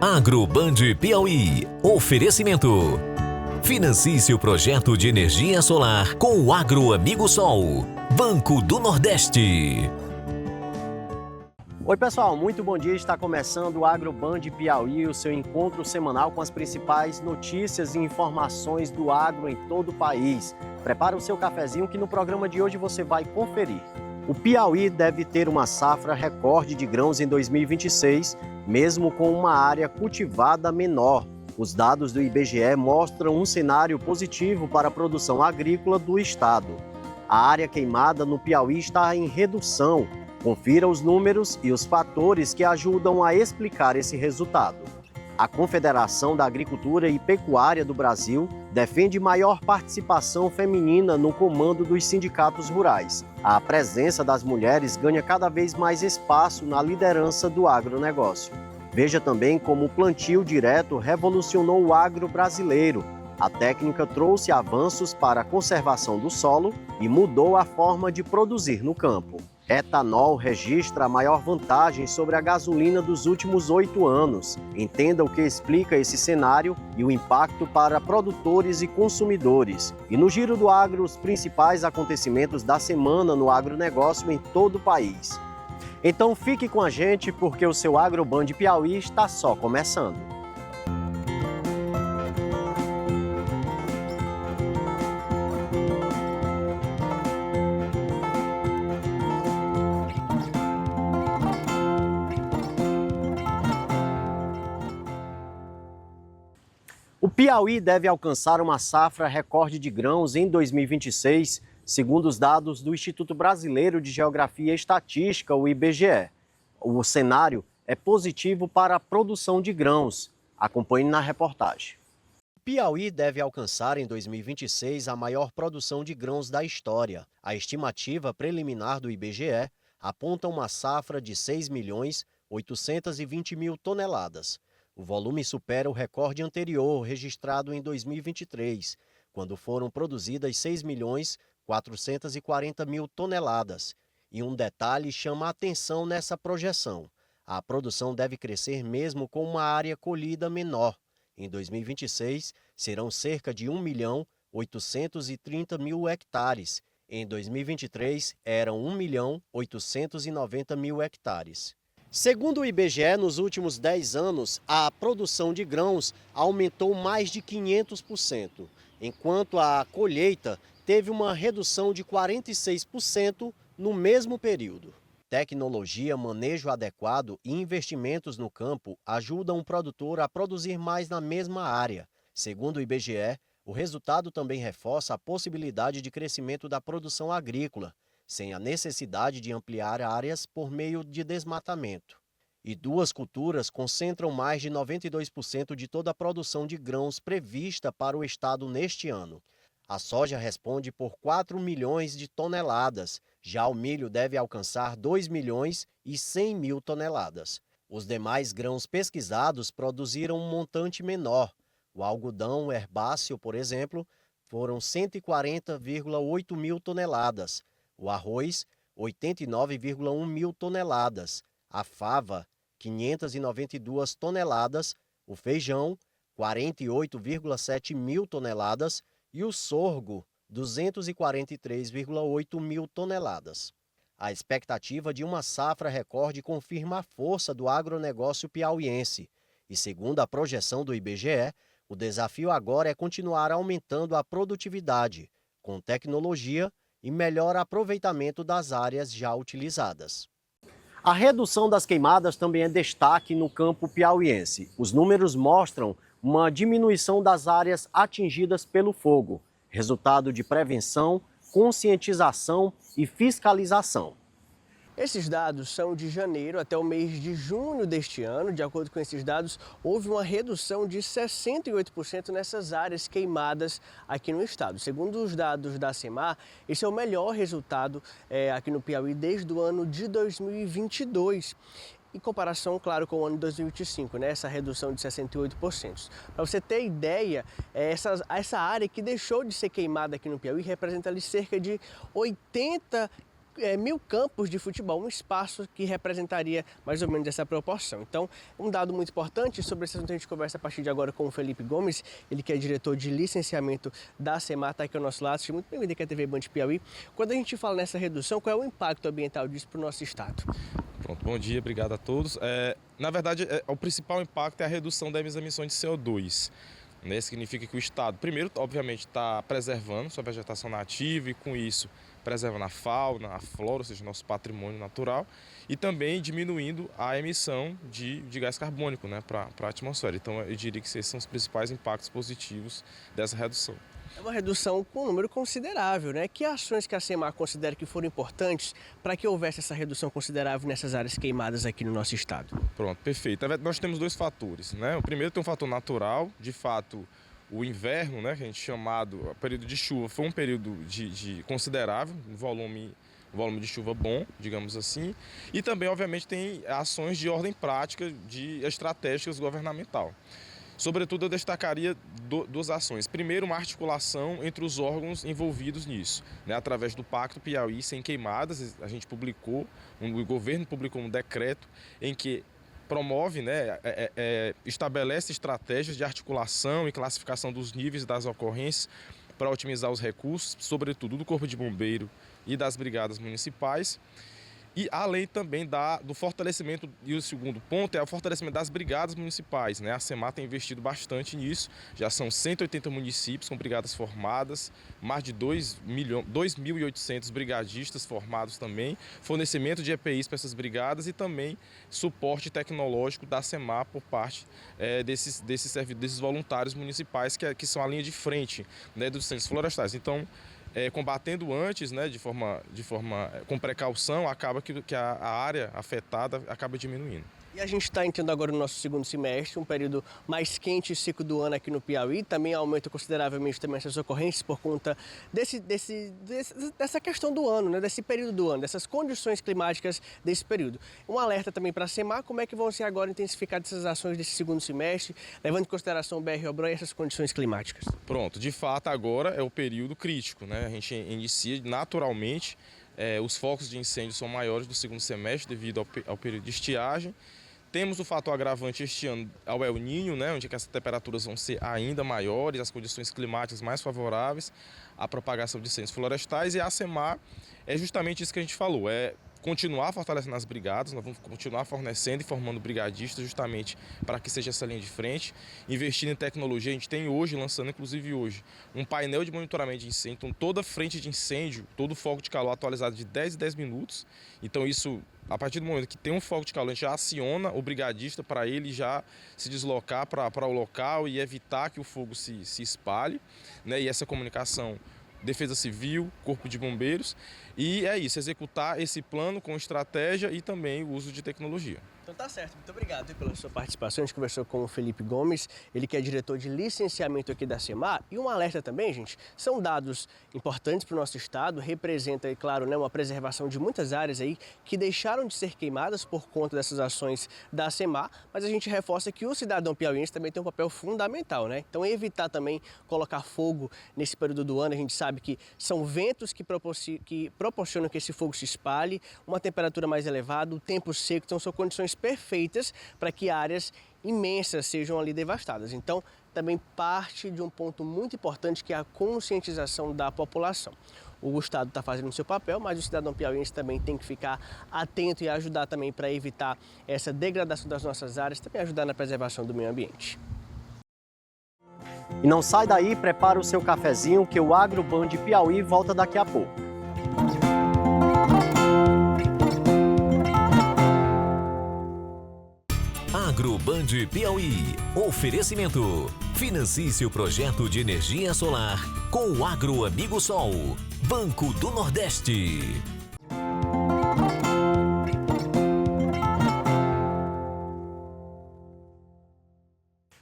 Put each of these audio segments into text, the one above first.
Agro Band Piauí. Oferecimento. Financie seu projeto de energia solar com o Agro Amigo Sol. Banco do Nordeste. Oi pessoal, muito bom dia. Está começando o Agro Band Piauí, o seu encontro semanal com as principais notícias e informações do agro em todo o país. Prepara o seu cafezinho que no programa de hoje você vai conferir. O Piauí deve ter uma safra recorde de grãos em 2026, mesmo com uma área cultivada menor. Os dados do IBGE mostram um cenário positivo para a produção agrícola do estado. A área queimada no Piauí está em redução. Confira os números e os fatores que ajudam a explicar esse resultado. A Confederação da Agricultura e Pecuária do Brasil defende maior participação feminina no comando dos sindicatos rurais. A presença das mulheres ganha cada vez mais espaço na liderança do agronegócio. Veja também como o plantio direto revolucionou o agro brasileiro. A técnica trouxe avanços para a conservação do solo e mudou a forma de produzir no campo. Etanol registra a maior vantagem sobre a gasolina dos últimos 8 anos. Entenda o que explica esse cenário e o impacto para produtores e consumidores. E no Giro do Agro, os principais acontecimentos da semana no agronegócio em todo o país. Então fique com a gente porque o seu Agro Band Piauí está só começando. O Piauí deve alcançar uma safra recorde de grãos em 2026, segundo os dados do Instituto Brasileiro de Geografia e Estatística, o IBGE. O cenário é positivo para a produção de grãos. Acompanhe na reportagem. O Piauí deve alcançar em 2026 a maior produção de grãos da história. A estimativa preliminar do IBGE aponta uma safra de 6.820.000 toneladas. O volume supera o recorde anterior, registrado em 2023, quando foram produzidas 6.440.000 toneladas. E um detalhe chama a atenção nessa projeção. A produção deve crescer mesmo com uma área colhida menor. Em 2026, serão cerca de 1.830.000 hectares. Em 2023, eram 1.890.000 hectares. Segundo o IBGE, nos últimos 10 anos, a produção de grãos aumentou mais de 500%, enquanto a colheita teve uma redução de 46% no mesmo período. Tecnologia, manejo adequado e investimentos no campo ajudam o produtor a produzir mais na mesma área. Segundo o IBGE, o resultado também reforça a possibilidade de crescimento da produção agrícola, sem a necessidade de ampliar áreas por meio de desmatamento. E duas culturas concentram mais de 92% de toda a produção de grãos prevista para o estado neste ano. A soja responde por 4 milhões de toneladas, já o milho deve alcançar 2.100.000 toneladas. Os demais grãos pesquisados produziram um montante menor. O algodão herbáceo, por exemplo, foram 140,8 mil toneladas. O arroz, 89,1 mil toneladas, a fava, 592 toneladas, o feijão, 48,7 mil toneladas e o sorgo, 243,8 mil toneladas. A expectativa de uma safra recorde confirma a força do agronegócio piauiense e, segundo a projeção do IBGE, o desafio agora é continuar aumentando a produtividade, com tecnologia e melhor aproveitamento das áreas já utilizadas. A redução das queimadas também é destaque no campo piauiense. Os números mostram uma diminuição das áreas atingidas pelo fogo, resultado de prevenção, conscientização e fiscalização. Esses dados são de janeiro até o mês de junho deste ano. De acordo com esses dados, houve uma redução de 68% nessas áreas queimadas aqui no estado. Segundo os dados da SEMAR, esse é o melhor resultado aqui no Piauí desde o ano de 2022. Em comparação, claro, com o ano de 2025, né? Essa redução de 68%. Para você ter ideia, essa área que deixou de ser queimada aqui no Piauí representa ali cerca de 80 1.000 campos de futebol, um espaço que representaria mais ou menos essa proporção. Então, um dado muito importante, sobre esse assunto a gente conversa a partir de agora com o Felipe Gomes, ele que é diretor de licenciamento da ACEMAR, está aqui ao nosso lado. Seja muito bem-vindo aqui à TV Band Piauí. Quando a gente fala nessa redução, qual é o impacto ambiental disso para o nosso estado? Pronto, bom dia, obrigado a todos. Na verdade, o principal impacto é a redução das emissões de CO2. Significa que o Estado, primeiro, obviamente, está preservando sua vegetação nativa e, com isso, preservando a fauna, a flora, ou seja, nosso patrimônio natural, e também diminuindo a emissão de gás carbônico, né, para a atmosfera. Então, eu diria que esses são os principais impactos positivos dessa redução. É uma redução com um número considerável, né? Que ações que a ACEMAR considera que foram importantes para que houvesse essa redução considerável nessas áreas queimadas aqui no nosso estado? Pronto, perfeito. Nós temos dois fatores, né? O primeiro tem um fator natural, de fato, o inverno, né, que a gente chamado, o período de chuva, foi um período de considerável, volume de chuva bom, digamos assim, e também, obviamente, tem ações de ordem prática, de estratégicas governamental. Sobretudo, eu destacaria duas ações. Primeiro, uma articulação entre os órgãos envolvidos nisso, né? Através do Pacto Piauí Sem Queimadas, a gente publicou, o governo publicou um decreto em que promove, né, estabelece estratégias de articulação e classificação dos níveis das ocorrências para otimizar os recursos, sobretudo do Corpo de Bombeiro e das brigadas municipais. E além também do fortalecimento, e o segundo ponto é o fortalecimento das brigadas municipais, né? A ACEMAR tem investido bastante nisso, já são 180 municípios com brigadas formadas, mais de 2.800 brigadistas formados também, fornecimento de EPIs para essas brigadas e também suporte tecnológico da ACEMAR por parte desses voluntários municipais que são a linha de frente, né, dos centros florestais. Então, combatendo antes, né, de forma com precaução, acaba que a área afetada acaba diminuindo. E a gente está entrando agora no nosso segundo semestre, um período mais quente e seco do ano aqui no Piauí. Também aumenta consideravelmente também essas ocorrências por conta dessa questão do ano, né? Desse período do ano, dessas condições climáticas desse período. Um alerta também para a ACEMAR, como é que vão ser agora intensificadas essas ações desse segundo semestre, levando em consideração o BR-Obró e essas condições climáticas? Pronto, de fato agora é o período crítico, né? A gente inicia naturalmente, os focos de incêndio são maiores do segundo semestre devido ao período de estiagem. Temos o fator agravante este ano ao El Niño, né, onde as temperaturas vão ser ainda maiores, as condições climáticas mais favoráveis à propagação de incêndios florestais, e a ACEMAR é justamente isso que a gente falou, continuar fortalecendo as brigadas, nós vamos continuar fornecendo e formando brigadistas justamente para que seja essa linha de frente, investindo em tecnologia. A gente tem hoje, lançando inclusive hoje, um painel de monitoramento de incêndio, então toda frente de incêndio, todo foco de calor atualizado de 10 em 10 minutos, então isso, a partir do momento que tem um foco de calor, a gente já aciona o brigadista para ele já se deslocar para o local e evitar que o fogo se espalhe, né? E essa comunicação, Defesa Civil, Corpo de Bombeiros, e é isso, executar esse plano com estratégia e também o uso de tecnologia. Então tá certo, muito obrigado pela sua participação. A gente conversou com o Felipe Gomes, ele que é diretor de licenciamento aqui da ACEMAR. E um alerta também, gente, são dados importantes para o nosso estado, representa, claro, né, uma preservação de muitas áreas aí que deixaram de ser queimadas por conta dessas ações da ACEMAR, mas a gente reforça que o cidadão piauiense também tem um papel fundamental, né? Então evitar também colocar fogo nesse período do ano. A gente sabe que são ventos que proporcionam que esse fogo se espalhe, uma temperatura mais elevada, o tempo seco, então são condições perfeitas para que áreas imensas sejam ali devastadas. Então, também parte de um ponto muito importante, que é a conscientização da população. O Estado está fazendo o seu papel, mas o cidadão piauiense também tem que ficar atento e ajudar também para evitar essa degradação das nossas áreas, também ajudar na preservação do meio ambiente. E não sai daí, prepara o seu cafezinho, que o Agro Band Piauí volta daqui a pouco. Agro Band Piauí. Oferecimento. Financie seu projeto de energia solar com o Agro Amigo Sol. Banco do Nordeste.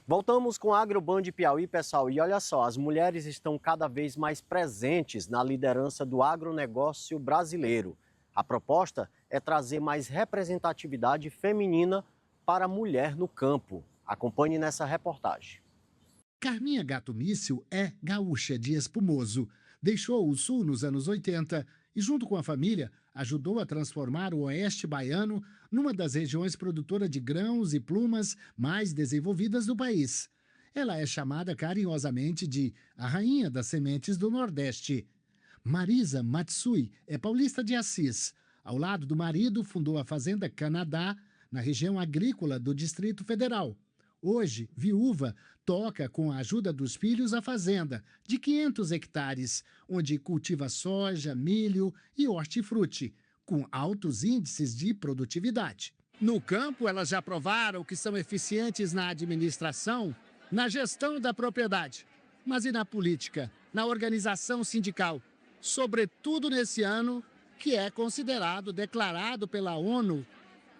Voltamos com o Agro Band Piauí, pessoal. E olha só, as mulheres estão cada vez mais presentes na liderança do agronegócio brasileiro. A proposta é trazer mais representatividade feminina para a mulher no campo. Acompanhe nessa reportagem. Carminha Gato Míssil é gaúcha de Espumoso. Deixou o sul nos anos 80 e, junto com a família, ajudou a transformar o Oeste baiano numa das regiões produtoras de grãos e plumas mais desenvolvidas do país. Ela é chamada carinhosamente de a Rainha das Sementes do Nordeste. Marisa Matsui é paulista de Assis. Ao lado do marido, fundou a Fazenda Canadá, na região agrícola do Distrito Federal. Hoje, viúva, toca com a ajuda dos filhos a fazenda, de 500 hectares, onde cultiva soja, milho e hortifruti, com altos índices de produtividade. No campo, elas já provaram que são eficientes na administração, na gestão da propriedade, mas e na política, na organização sindical, sobretudo nesse ano que é considerado, declarado pela ONU,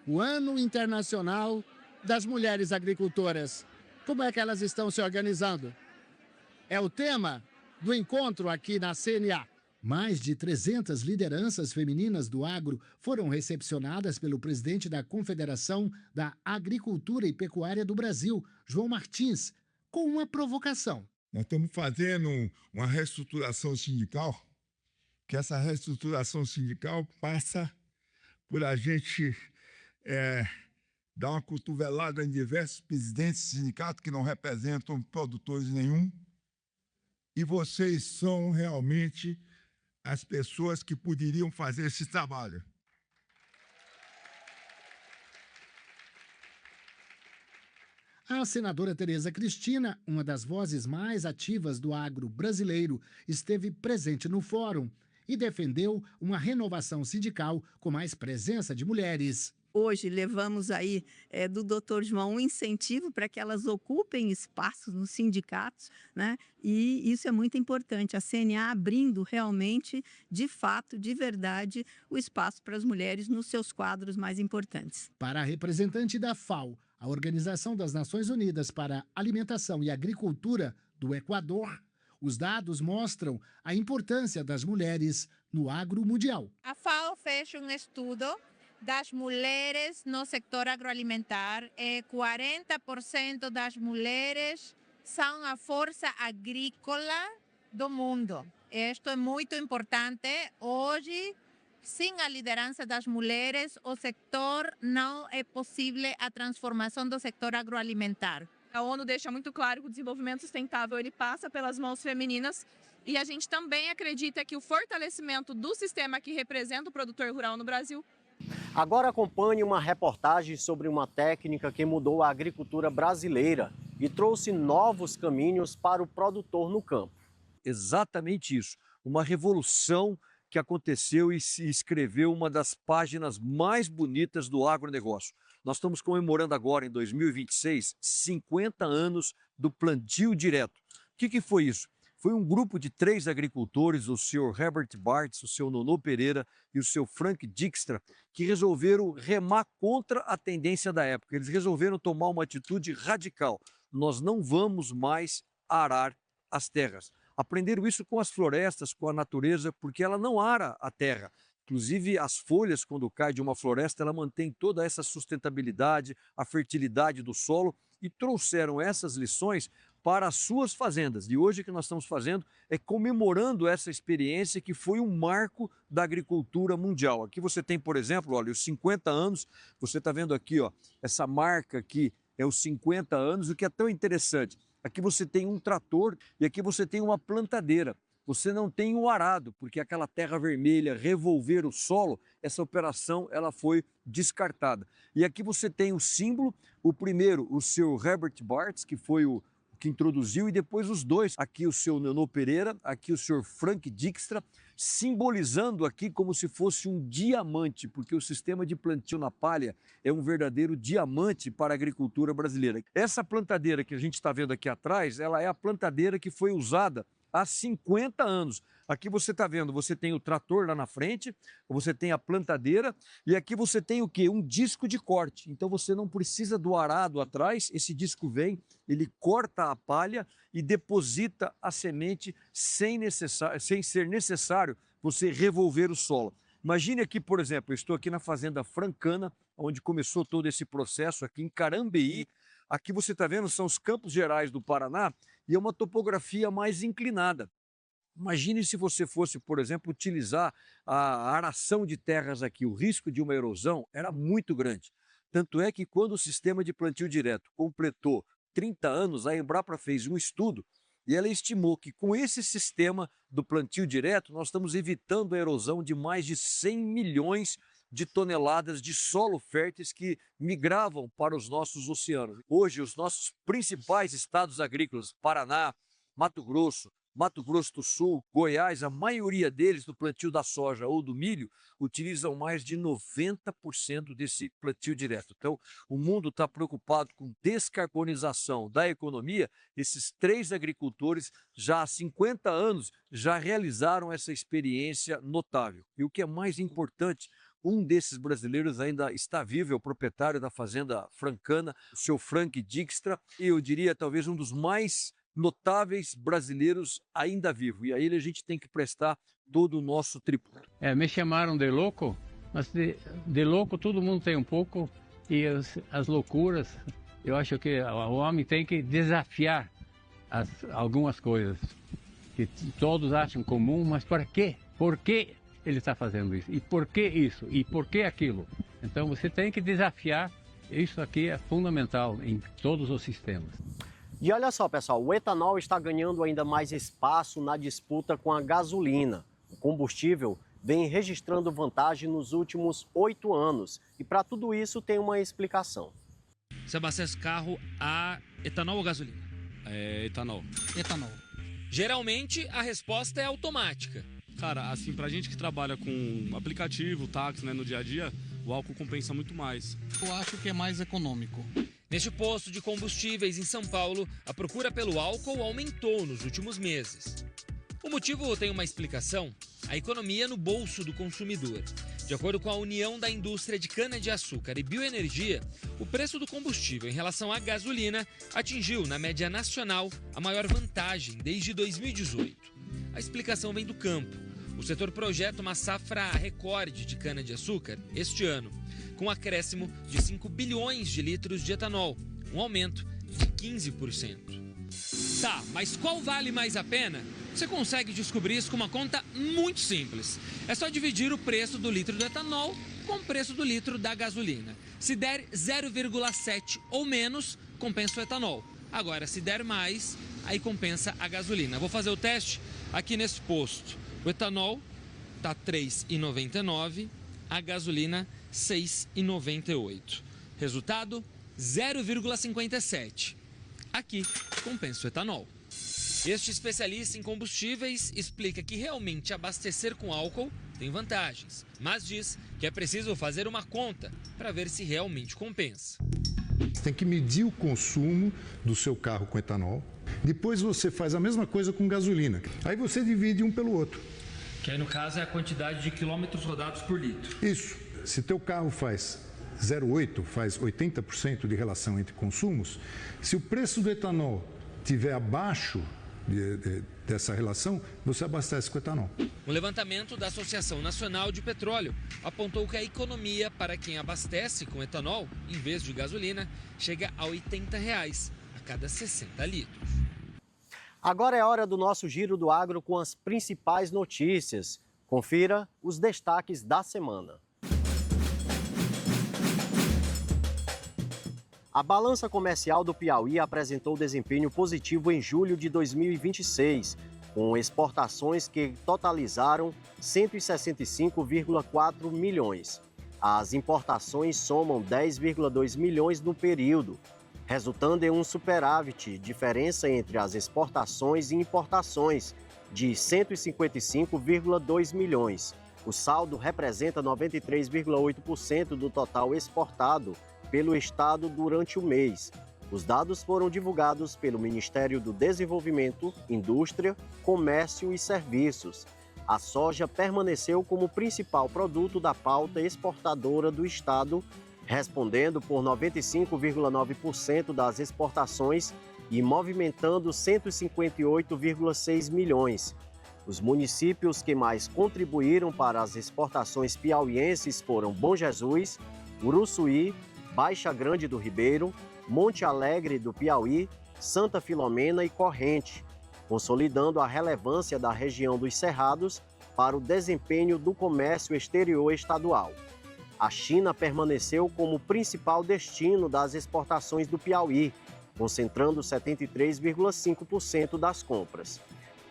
o Ano Internacional das Mulheres Agricultoras. Como é que elas estão se organizando? É o tema do encontro aqui na CNA. Mais de 300 lideranças femininas do agro foram recepcionadas pelo presidente da Confederação da Agricultura e Pecuária do Brasil, João Martins, com uma provocação. Nós estamos fazendo uma reestruturação sindical, que essa reestruturação sindical passa por a gente dar uma cotovelada em diversos presidentes de sindicatos que não representam produtores nenhum. E vocês são realmente as pessoas que poderiam fazer esse trabalho. A senadora Tereza Cristina, uma das vozes mais ativas do agro brasileiro, esteve presente no fórum e defendeu uma renovação sindical com mais presença de mulheres. Hoje levamos aí do Dr. João um incentivo para que elas ocupem espaços nos sindicatos, né? E isso é muito importante, a CNA abrindo realmente, de fato, de verdade, o espaço para as mulheres nos seus quadros mais importantes. Para a representante da FAO, a Organização das Nações Unidas para a Alimentação e Agricultura do Equador, os dados mostram a importância das mulheres no agro mundial. A FAO fez um estudo das mulheres no setor agroalimentar. 40% das mulheres são a força agrícola do mundo. Isto é muito importante. Hoje, sem a liderança das mulheres, o setor não é possível a transformação do setor agroalimentar. A ONU deixa muito claro que o desenvolvimento sustentável ele passa pelas mãos femininas e a gente também acredita que o fortalecimento do sistema que representa o produtor rural no Brasil. Agora acompanhe uma reportagem sobre uma técnica que mudou a agricultura brasileira e trouxe novos caminhos para o produtor no campo. Exatamente isso, uma revolução que aconteceu e se escreveu uma das páginas mais bonitas do agronegócio. Nós estamos comemorando agora, em 2026, 50 anos do plantio direto. O que foi isso? Foi um grupo de 3 agricultores, o senhor Herbert Bartz, o senhor Nonô Pereira e o senhor Frank Dijkstra, que resolveram remar contra a tendência da época. Eles resolveram tomar uma atitude radical. Nós não vamos mais arar as terras. Aprenderam isso com as florestas, com a natureza, porque ela não ara a terra. Inclusive, as folhas, quando caem de uma floresta, ela mantém toda essa sustentabilidade, a fertilidade do solo, e trouxeram essas lições para as suas fazendas. E hoje o que nós estamos fazendo é comemorando essa experiência que foi um marco da agricultura mundial. Aqui você tem, por exemplo, olha, os 50 anos, você está vendo aqui, ó, essa marca aqui é os 50 anos, o que é tão interessante. Aqui você tem um trator e aqui você tem uma plantadeira. Você não tem o arado, porque aquela terra vermelha, revolver o solo, essa operação ela foi descartada. E aqui você tem o símbolo, o primeiro, o seu Herbert Bartz, que foi o que introduziu, e depois os dois, aqui o seu Nonô Pereira, aqui o senhor Frank Dijkstra, simbolizando aqui como se fosse um diamante, porque o sistema de plantio na palha é um verdadeiro diamante para a agricultura brasileira. Essa plantadeira que a gente está vendo aqui atrás, ela é a plantadeira que foi usada há 50 anos. Aqui você está vendo, você tem o trator lá na frente, você tem a plantadeira e aqui você tem o quê? Um disco de corte. Então você não precisa do arado atrás, esse disco vem, ele corta a palha e deposita a semente sem ser necessário você revolver o solo. Imagine aqui, por exemplo, eu estou aqui na fazenda Francana, onde começou todo esse processo aqui em Carambeí. Aqui você está vendo, são os Campos Gerais do Paraná e é uma topografia mais inclinada. Imagine se você fosse, por exemplo, utilizar a aração de terras aqui. O risco de uma erosão era muito grande. Tanto é que quando o sistema de plantio direto completou 30 anos, a Embrapa fez um estudo e ela estimou que com esse sistema do plantio direto, nós estamos evitando a erosão de mais de 100 milhões de toneladas de solo férteis que migravam para os nossos oceanos. Hoje, os nossos principais estados agrícolas, Paraná, Mato Grosso do Sul, Goiás, a maioria deles no plantio da soja ou do milho, utilizam mais de 90% desse plantio direto. Então, o mundo está preocupado com descarbonização da economia. Esses 3 agricultores, já há 50 anos, já realizaram essa experiência notável. E o que é mais importante, um desses brasileiros ainda está vivo, é o proprietário da fazenda Francana, o seu Frank Dijkstra, e eu diria talvez um dos mais notáveis brasileiros ainda vivo. E a ele a gente tem que prestar todo o nosso tributo. Me chamaram de louco, mas de louco todo mundo tem um pouco, e as loucuras, eu acho que o homem tem que desafiar algumas coisas que todos acham comum, mas para quê? Por que ele está fazendo isso? E por que isso? E por que aquilo? Então você tem que desafiar, isso aqui é fundamental em todos os sistemas. E olha só, pessoal, o etanol está ganhando ainda mais espaço na disputa com a gasolina. O combustível vem registrando vantagem nos últimos 8 anos. E para tudo isso tem uma explicação. Você abastece carro a etanol ou gasolina? Etanol. Etanol. Geralmente a resposta é automática. Cara, assim, pra gente que trabalha com aplicativo, táxi, né, no dia a dia, o álcool compensa muito mais. Eu acho que é mais econômico. Neste posto de combustíveis em São Paulo, a procura pelo álcool aumentou nos últimos meses. O motivo tem uma explicação: a economia no bolso do consumidor. De acordo com a União da Indústria de Cana-de-Açúcar e Bioenergia, o preço do combustível em relação à gasolina atingiu, na média nacional, a maior vantagem desde 2018. A explicação vem do campo. O setor projeta uma safra recorde de cana-de-açúcar este ano, com um acréscimo de 5 bilhões de litros de etanol, um aumento de 15%. Tá, mas qual vale mais a pena? Você consegue descobrir isso com uma conta muito simples. É só dividir o preço do litro do etanol com o preço do litro da gasolina. Se der 0,7 ou menos, compensa o etanol. Agora, se der mais, aí compensa a gasolina. Vou fazer o teste aqui nesse posto. O etanol está R$ 3,99, a gasolina R$ 6,98. Resultado, 0,57. Aqui, compensa o etanol. Este especialista em combustíveis explica que realmente abastecer com álcool tem vantagens, mas diz que é preciso fazer uma conta para ver se realmente compensa. Você tem que medir o consumo do seu carro com etanol. Depois você faz a mesma coisa com gasolina. Aí você divide um pelo outro. Que aí no caso é a quantidade de quilômetros rodados por litro. Isso. Se teu carro faz 0,8, faz 80% de relação entre consumos, se o preço do etanol estiver abaixo dessa relação, você abastece com etanol. Um levantamento da Associação Nacional de Petróleo apontou que a economia para quem abastece com etanol, em vez de gasolina, chega a R$ 80 a cada 60 litros. Agora é hora do nosso Giro do Agro com as principais notícias. Confira os destaques da semana. A balança comercial do Piauí apresentou desempenho positivo em julho de 2026, com exportações que totalizaram 165,4 milhões. As importações somam 10,2 milhões no período, resultando em um superávit, diferença entre as exportações e importações, de 155,2 milhões. O saldo representa 93,8% do total exportado pelo Estado durante o mês. Os dados foram divulgados pelo Ministério do Desenvolvimento, Indústria, Comércio e Serviços. A soja permaneceu como principal produto da pauta exportadora do Estado, respondendo por 95,9% das exportações e movimentando 158,6 milhões. Os municípios que mais contribuíram para as exportações piauienses foram Bom Jesus, Uruçuí, Baixa Grande do Ribeiro, Monte Alegre do Piauí, Santa Filomena e Corrente. consolidando a relevância da região dos Cerrados para o desempenho do comércio exterior estadual. A China permaneceu como principal destino das exportações do Piauí, concentrando 73,5% das compras.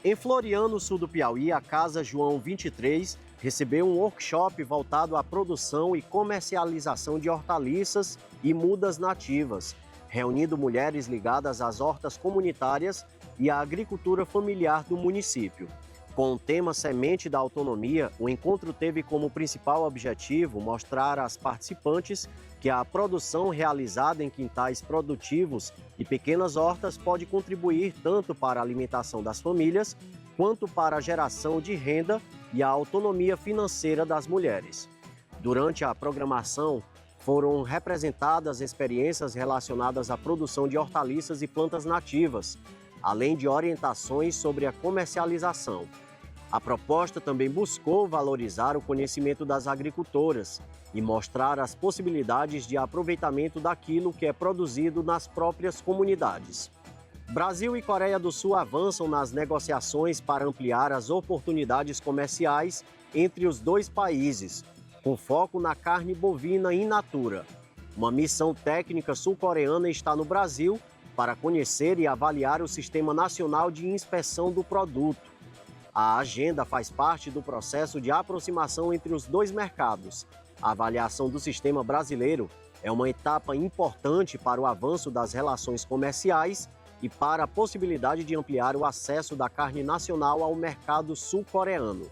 Em Floriano, sul do Piauí, a Casa João 23 recebeu um workshop voltado à produção e comercialização de hortaliças e mudas nativas, reunindo mulheres ligadas às hortas comunitárias e à agricultura familiar do município. Com o tema Semente da Autonomia, o encontro teve como principal objetivo mostrar às participantes que a produção realizada em quintais produtivos e pequenas hortas pode contribuir tanto para a alimentação das famílias, quanto para a geração de renda e a autonomia financeira das mulheres. Durante a programação, foram representadas experiências relacionadas à produção de hortaliças e plantas nativas, além de orientações sobre a comercialização. A proposta também buscou valorizar o conhecimento das agricultoras e mostrar as possibilidades de aproveitamento daquilo que é produzido nas próprias comunidades. Brasil e Coreia do Sul avançam nas negociações para ampliar as oportunidades comerciais entre os dois países, com foco na carne bovina in natura. Uma missão técnica sul-coreana está no Brasil para conhecer e avaliar o Sistema Nacional de Inspeção do Produto. A agenda faz parte do processo de aproximação entre os dois mercados. A avaliação do sistema brasileiro é uma etapa importante para o avanço das relações comerciais e para a possibilidade de ampliar o acesso da carne nacional ao mercado sul-coreano.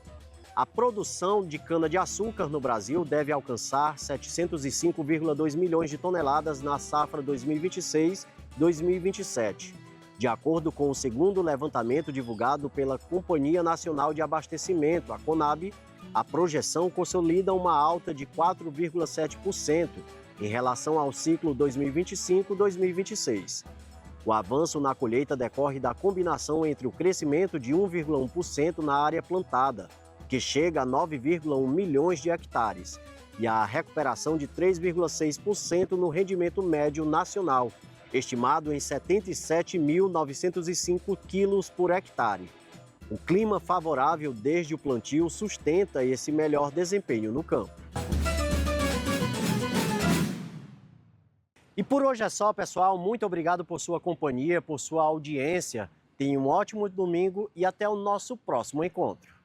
A produção de cana-de-açúcar no Brasil deve alcançar 705,2 milhões de toneladas na safra 2026-2027. De acordo com o segundo levantamento divulgado pela Companhia Nacional de Abastecimento, a CONAB, a projeção consolida uma alta de 4,7% em relação ao ciclo 2025-2026. O avanço na colheita decorre da combinação entre o crescimento de 1,1% na área plantada, que chega a 9,1 milhões de hectares, e a recuperação de 3,6% no rendimento médio nacional, estimado em 77.905 quilos por hectare. O clima favorável desde o plantio sustenta esse melhor desempenho no campo. E por hoje é só, pessoal. Muito obrigado por sua companhia, por sua audiência. Tenha um ótimo domingo e até o nosso próximo encontro.